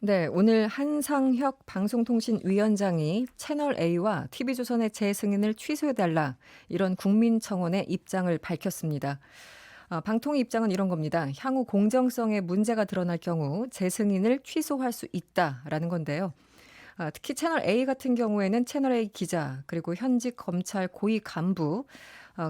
네, 오늘 한상혁 방송통신위원장이 채널A와 TV조선의 재승인을 취소해달라 이런 국민청원의 입장을 밝혔습니다. 방통위 입장은 이런 겁니다. 향후 공정성에 문제가 드러날 경우 재승인을 취소할 수 있다라는 건데요. 특히 채널A 같은 경우에는 채널A 기자 그리고 현직 검찰 고위 간부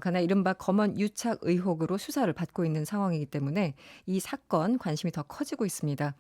간의 이른바 검언 유착 의혹으로 수사를 받고 있는 상황이기 때문에 이 사건 관심이 더 커지고 있습니다.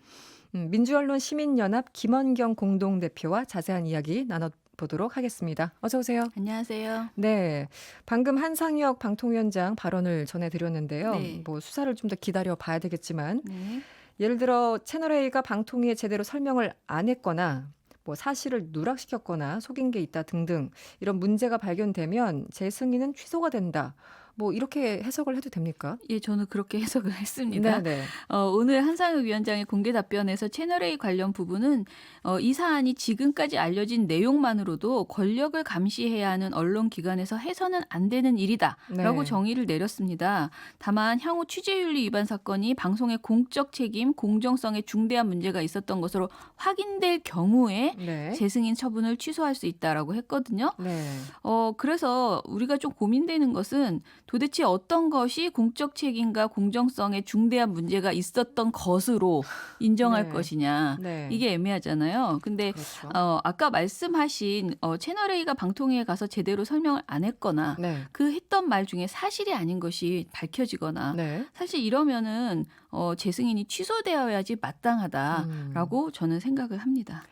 민주언론 시민연합 김원경 공동대표와 자세한 이야기 나눠보도록 하겠습니다. 어서 오세요. 안녕하세요. 네, 방금 한상혁 방통위원장 발언을 전해드렸는데요. 네. 뭐 수사를 좀 더 기다려 봐야 되겠지만 네. 예를 들어 채널A가 방통위에 제대로 설명을 안 했거나 뭐 사실을 누락시켰거나 속인 게 있다 등등 이런 문제가 발견되면 재승인은 취소가 된다. 뭐 이렇게 해석을 해도 됩니까? 예, 저는 그렇게 해석을 했습니다. 네네. 오늘 한상혁 위원장의 공개 답변에서 채널A 관련 부분은 이 사안이 지금까지 알려진 내용만으로도 권력을 감시해야 하는 언론기관에서 해서는 안 되는 일이다라고 네. 정의를 내렸습니다. 다만 향후 취재윤리 위반 사건이 방송의 공적 책임, 공정성에 중대한 문제가 있었던 것으로 확인될 경우에 네. 재승인 처분을 취소할 수 있다라고 했거든요. 네. 그래서 우리가 좀 고민되는 것은 도대체 어떤 것이 공적 책임과 공정성에 중대한 문제가 있었던 것으로 인정할 네. 것이냐. 네. 이게 애매하잖아요. 근데 그렇죠. 아까 말씀하신 채널A가 방통위에 가서 제대로 설명을 안 했거나 네. 그 했던 말 중에 사실이 아닌 것이 밝혀지거나 네. 사실 이러면은 재승인이 취소되어야지 마땅하다라고 저는 생각을 합니다.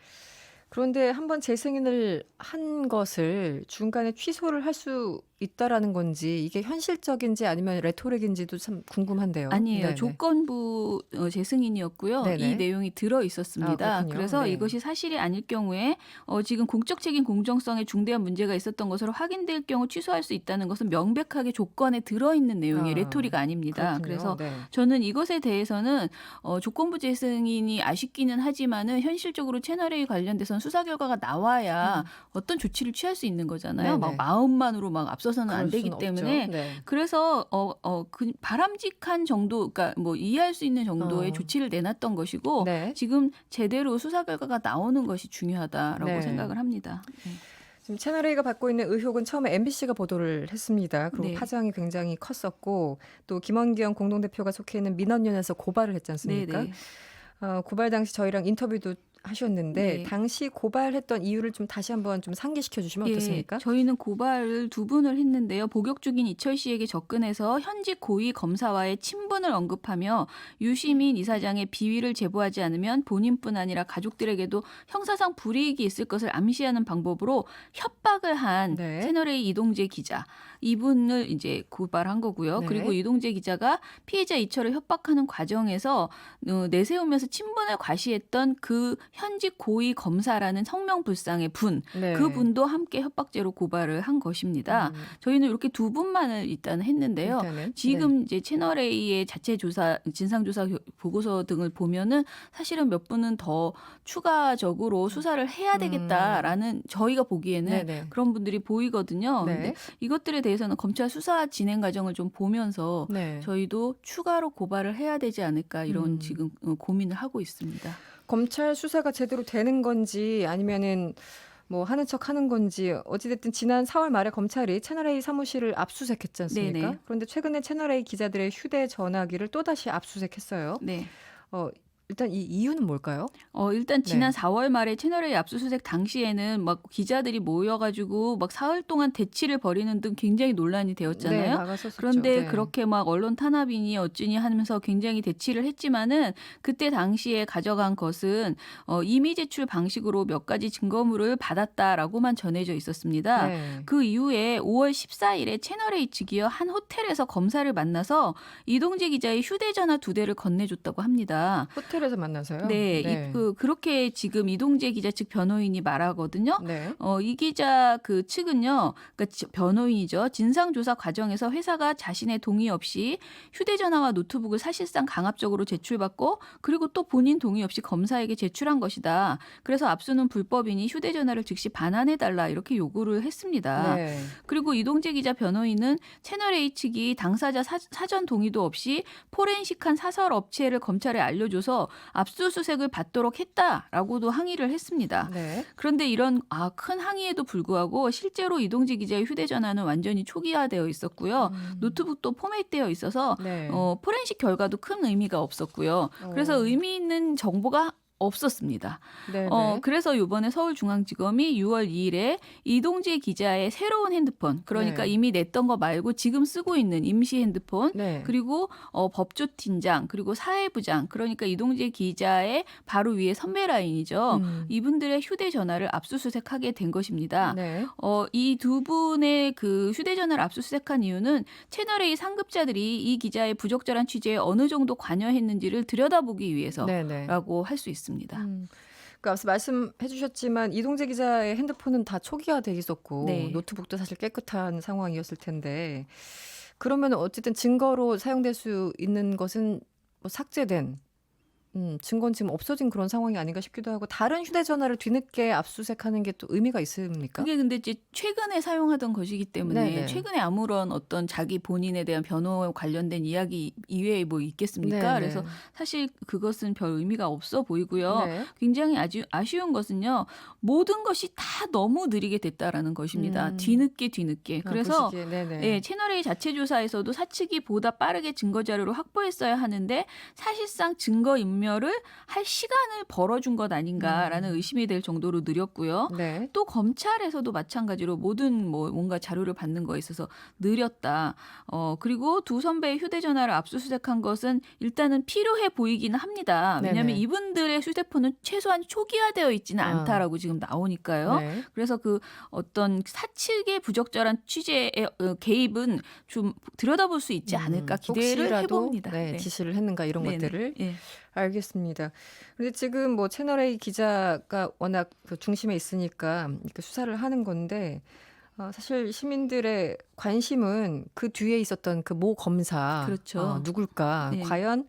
그런데 한번 재승인을 한 것을 중간에 취소를 할 수 있다라는 건지 이게 현실적인지 아니면 레토릭인지도 참 궁금한데요. 아니에요. 네네. 조건부 재승인이었고요. 네네. 이 내용이 들어 있었습니다. 그렇군요. 그래서 네. 이것이 사실이 아닐 경우에 지금 공적 책임 공정성에 중대한 문제가 있었던 것으로 확인될 경우 취소할 수 있다는 것은 명백하게 조건에 들어 있는 내용의 레토리가 아닙니다. 그렇군요. 그래서 네. 저는 이것에 대해서는 조건부 재승인이 아쉽기는 하지만은 현실적으로 채널A 관련돼서는 수사 결과가 나와야 어떤 조치를 취할 수 있는 거잖아요. 네네. 막 마음만으로 막 앞서서는 안 그럴 되기 수는 때문에 없죠. 네. 그래서 그 바람직한 정도, 그러니까 뭐 이해할 수 있는 정도의 조치를 내놨던 것이고 네. 지금 제대로 수사 결과가 나오는 것이 중요하다라고 네. 생각을 합니다. 지금 채널A가 받고 있는 의혹은 처음에 MBC가 보도를 했습니다. 그리고 네. 파장이 굉장히 컸었고 또 김원경 공동대표가 속해 있는 민원연에서 고발을 했지 않습니까? 네네. 고발 당시 저희랑 인터뷰도 하셨는데 네. 당시 고발했던 이유를 좀 다시 한번 좀 상기시켜 주시면 어떻습니까? 저희는 고발을 두 분을 했는데요. 복역 중인 이철 씨에게 접근해서 현직 고위 검사와의 친분을 언급하며 유시민 이사장의 비위를 제보하지 않으면 본인뿐 아니라 가족들에게도 형사상 불이익이 있을 것을 암시하는 방법으로 협박을 한 네. 채널A 이동재 기자. 이분을 이제 고발한 거고요. 네. 그리고 이동재 기자가 피해자 이철을 협박하는 과정에서 내세우면서 친분을 과시했던 그 현직 고위 검사라는 성명불상의 분, 네. 그분도 함께 협박죄로 고발을 한 것입니다. 저희는 이렇게 두 분만을 일단 했는데요. 일단은, 지금 이제 채널A의 자체 조사, 진상조사 보고서 등을 보면은 사실은 몇 분은 더 추가적으로 수사를 해야 되겠다라는 저희가 보기에는 네네. 그런 분들이 보이거든요. 네. 근데 이것들에 대해서는 검찰 수사 진행 과정을 좀 보면서 네. 저희도 추가로 고발을 해야 되지 않을까 이런 지금 고민을 하고 있습니다. 검찰 수사가 제대로 되는 건지 아니면은 뭐 하는 척 하는 건지 어찌됐든 지난 4월 말에 검찰이 채널A 사무실을 압수수색했지 않습니까? 네네. 그런데 최근에 채널A 기자들의 휴대전화기를 또다시 압수수색했어요. 네. 일단 이 이유는 뭘까요? 일단 지난 네. 4월 말에 채널A 압수수색 당시에는 막 기자들이 모여가지고 막 사흘 동안 대치를 벌이는 등 굉장히 논란이 네, 되었잖아요. 나갔었죠. 그런데 네. 그렇게 막 언론 탄압이니 어찌니 하면서 굉장히 대치를 했지만은 그때 당시에 가져간 것은 임의 제출 방식으로 몇 가지 증거물을 받았다라고만 전해져 있었습니다. 네. 그 이후에 5월 14일에 채널A 측이요 한 호텔에서 검사를 만나서 이동재 기자의 휴대전화 2대를 건네줬다고 합니다. 호텔에서 만나서요? 네, 그렇게 지금 이동재 기자 측 변호인이 말하거든요. 네. 이 기자 그 측은요, 그러니까 변호인이죠. 진상조사 과정에서 회사가 자신의 동의 없이 휴대전화와 노트북을 사실상 강압적으로 제출받고 그리고 또 본인 동의 없이 검사에게 제출한 것이다. 그래서 압수는 불법이니 휴대전화를 즉시 반환해달라 이렇게 요구를 했습니다. 네. 그리고 이동재 기자 변호인은 채널A 측이 당사자 사전 동의도 없이 포렌식한 사설 업체를 검찰에 알려줘서 압수수색을 받도록 했다라고도 항의를 했습니다. 네. 그런데 이런 큰 항의에도 불구하고 실제로 이동재 기자의 휴대전화는 완전히 초기화되어 있었고요. 노트북도 포맷되어 있어서 네. 포렌식 결과도 큰 의미가 없었고요. 그래서 의미 있는 정보가 없었습니다. 네. 그래서 이번에 서울중앙지검이 6월 2일에 이동재 기자의 새로운 핸드폰, 그러니까 네. 이미 냈던 거 말고 지금 쓰고 있는 임시 핸드폰, 네. 그리고 법조팀장, 그리고 사회부장, 그러니까 이동재 기자의 바로 위에 선배 라인이죠. 이분들의 휴대전화를 압수수색하게 된 것입니다. 네. 이 두 분의 그 휴대전화를 압수수색한 이유는 채널A 상급자들이 이 기자의 부적절한 취재에 어느 정도 관여했는지를 들여다보기 위해서라고 할 수 있습니다. 그러니까 앞서 말씀해 주셨지만 이동재 기자의 핸드폰은 다 초기화돼 있었고 네. 노트북도 사실 깨끗한 상황이었을 텐데 그러면 어쨌든 증거로 사용될 수 있는 것은 뭐 삭제된 증거는 지금 없어진 그런 상황이 아닌가 싶기도 하고 다른 휴대전화를 뒤늦게 압수수색하는 게 또 의미가 있습니까? 그게 근데 이제 최근에 사용하던 것이기 때문에 네네. 최근에 아무런 어떤 자기 본인에 대한 변호 관련된 이야기 이외에 뭐 있겠습니까? 네네. 그래서 사실 그것은 별 의미가 없어 보이고요. 네. 굉장히 아쉬운 것은요. 모든 것이 다 너무 느리게 됐다라는 것입니다. 뒤늦게. 그래서 보시기에, 네네. 예, 채널A 자체 조사에서도 사측이 보다 빠르게 증거 자료를 확보했어야 하는데 사실상 증거 인멸을 할 시간을 벌어준 것 아닌가라는 의심이 될 정도로 느렸고요. 네. 또 검찰에서도 마찬가지로 모든 뭔가 자료를 받는 거에 있어서 느렸다. 그리고 두 선배의 휴대전화를 압수수색한 것은 일단은 필요해 보이기는 합니다. 왜냐하면 네네. 이분들의 휴대폰은 최소한 초기화되어 있지는 않다라고 지금 나오니까요. 네. 그래서 그 어떤 사측의 부적절한 취재의 개입은 좀 들여다볼 수 있지 않을까 기대를 혹시라도, 해봅니다. 네, 지시를 했는가 이런 네네. 것들을 예. 알겠습니다. 그런데 지금 뭐 채널A 기자가 워낙 그 중심에 있으니까 이렇게 수사를 하는 건데 사실 시민들의 관심은 그 뒤에 있었던 그 모 검사 그렇죠. 누굴까? 네. 과연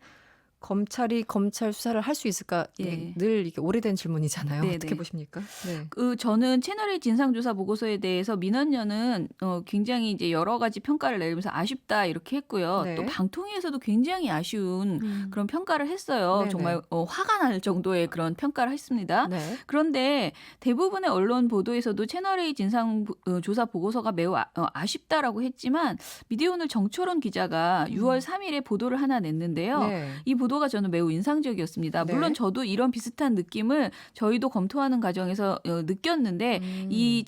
검찰이 검찰 수사를 할 수 있을까? 예. 늘 이게 오래된 질문이잖아요. 네네. 어떻게 보십니까? 네. 저는 채널A 진상조사 보고서에 대해서 민원연은 굉장히 이제 여러 가지 평가를 내리면서 아쉽다 이렇게 했고요. 네. 또 방통위에서도 굉장히 아쉬운 그런 평가를 했어요. 네네. 정말 화가 날 정도의 그런 평가를 했습니다. 네. 그런데 대부분의 언론 보도에서도 채널A 진상조사 보고서가 매우 아쉽다라고 했지만 미디어오늘 정철원 기자가 6월 3일에 보도를 하나 냈는데요. 네. 이 보도가 저는 매우 인상적이었습니다. 네. 물론 저도 이런 비슷한 느낌을 저희도 검토하는 과정에서 느꼈는데 이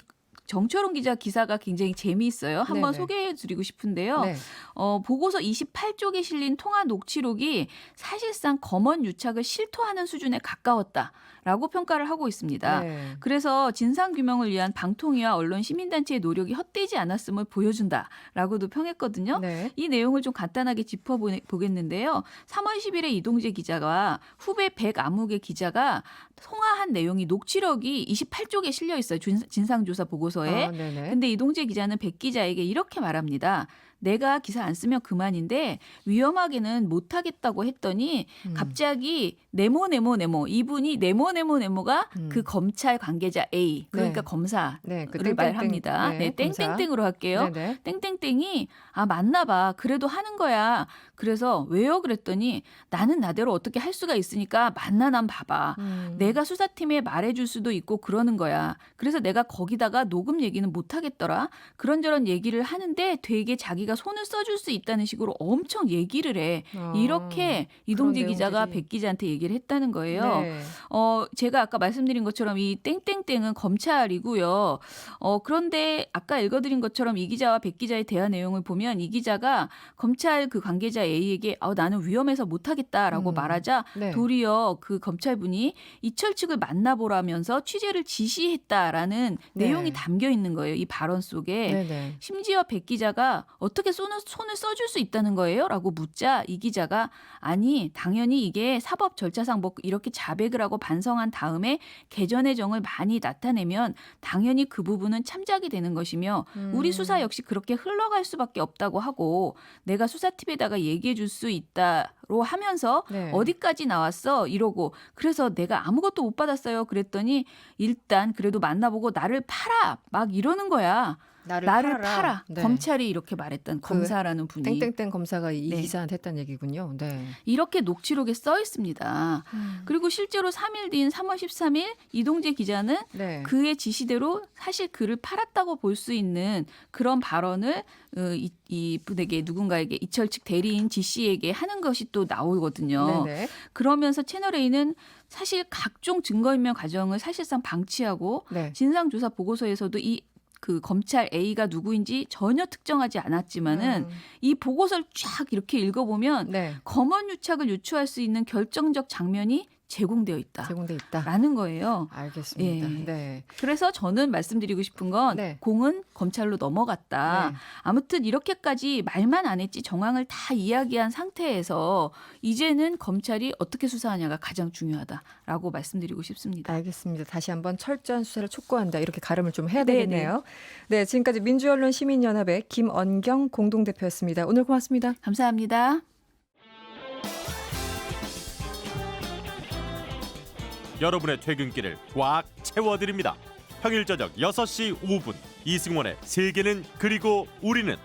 정철원 기자 기사가 굉장히 재미있어요. 한번 네네. 소개해드리고 싶은데요. 네. 보고서 28쪽에 실린 통화 녹취록이 사실상 검언 유착을 실토하는 수준에 가까웠다라고 평가를 하고 있습니다. 네. 그래서 진상규명을 위한 방통위와 언론 시민단체의 노력이 헛되지 않았음을 보여준다라고도 평했거든요. 네. 이 내용을 좀 간단하게 짚어보겠는데요. 3월 10일에 이동재 기자가 후배 백아무개 기자가 통화한 내용이 녹취록이 28쪽에 실려 있어요. 진상조사 보고서에. 네네. 근데 이동재 기자는 백 기자에게 이렇게 말합니다. 내가 기사 안 쓰면 그만인데 위험하게는 못하겠다고 했더니 갑자기 네모 이분이 네모가 그 검찰 관계자 A 그러니까 네. 검사를 네. 그 땡땡땡. 말합니다. 네, 네, 검사. 땡땡땡으로 할게요. 네네. 땡땡땡이 맞나 봐. 그래도 하는 거야. 그래서 왜요? 그랬더니 나는 나대로 어떻게 할 수가 있으니까 맞나 난 봐봐. 내가 수사팀에 말해줄 수도 있고 그러는 거야. 그래서 내가 거기다가 녹음 얘기는 못 하겠더라. 그런저런 얘기를 하는데 되게 자기가 손을 써줄 수 있다는 식으로 엄청 얘기를 해. 이렇게 이동재 그런 기자가 내용들이. 백 기자한테 얘기를 했다는 거예요. 네. 제가 아까 말씀드린 것처럼 이 땡땡땡은 검찰이고요. 그런데 아까 읽어드린 것처럼 이 기자와 백 기자의 대화 내용을 보면 이 기자가 검찰 그 관계자 A에게 나는 위험해서 못하겠다라고 말하자 네. 도리어 그 검찰분이 이철 측을 만나보라면서 취재를 지시했다라는 네. 내용이 담겨 있는 거예요. 이 발언 속에. 네네. 심지어 백 기자가 어떻게 손을 써줄 수 있다는 거예요? 라고 묻자 이 기자가 아니 당연히 이게 사법 절차상 뭐 이렇게 자백을 하고 반성한 다음에 개전의 정을 많이 나타내면 당연히 그 부분은 참작이 되는 것이며 우리 수사 역시 그렇게 흘러갈 수밖에 없다고 하고 내가 수사팀에다가 얘기해 줄 수 있다로 하면서 네. 어디까지 나왔어? 이러고 그래서 내가 아무것도 못 받았어요. 그랬더니 일단 그래도 만나보고 나를 팔아 막 이러는 거야. 나를 팔아. 네. 검찰이 이렇게 말했던 그 검사라는 분이 땡땡땡 검사가 이 네. 기자한테 했다는 얘기군요. 네. 이렇게 녹취록에 써 있습니다. 그리고 실제로 3일 뒤인 3월 13일 이동재 기자는 네. 그의 지시대로 사실 그를 팔았다고 볼 수 있는 그런 발언을 이 분에게 누군가에게 이철 측 대리인 지 씨에게 하는 것이 또 나오거든요. 네네. 그러면서 채널A는 사실 각종 증거인멸 과정을 사실상 방치하고 네. 진상조사 보고서에서도 그 검찰 A가 누구인지 전혀 특정하지 않았지만은 이 보고서를 쫙 이렇게 읽어보면 네. 검언 유착을 유추할 수 있는 결정적 장면이 제공되어 제공돼 있다. 있다라는 거예요. 알겠습니다. 예. 네. 그래서 저는 말씀드리고 싶은 건 네. 공은 검찰로 넘어갔다. 네. 아무튼 이렇게까지 말만 안 했지 정황을 다 이야기한 상태에서 이제는 검찰이 어떻게 수사하냐가 가장 중요하다라고 말씀드리고 싶습니다. 알겠습니다. 다시 한번 철저한 수사를 촉구한다. 이렇게 가름을 좀 해야 네, 되겠네요. 네, 지금까지 민주언론 시민연합의 김언경 공동대표였습니다. 오늘 고맙습니다. 감사합니다. 여러분의 퇴근길을 꽉 채워드립니다. 평일 저녁 6시 5분 이승원의 세계는 그리고 우리는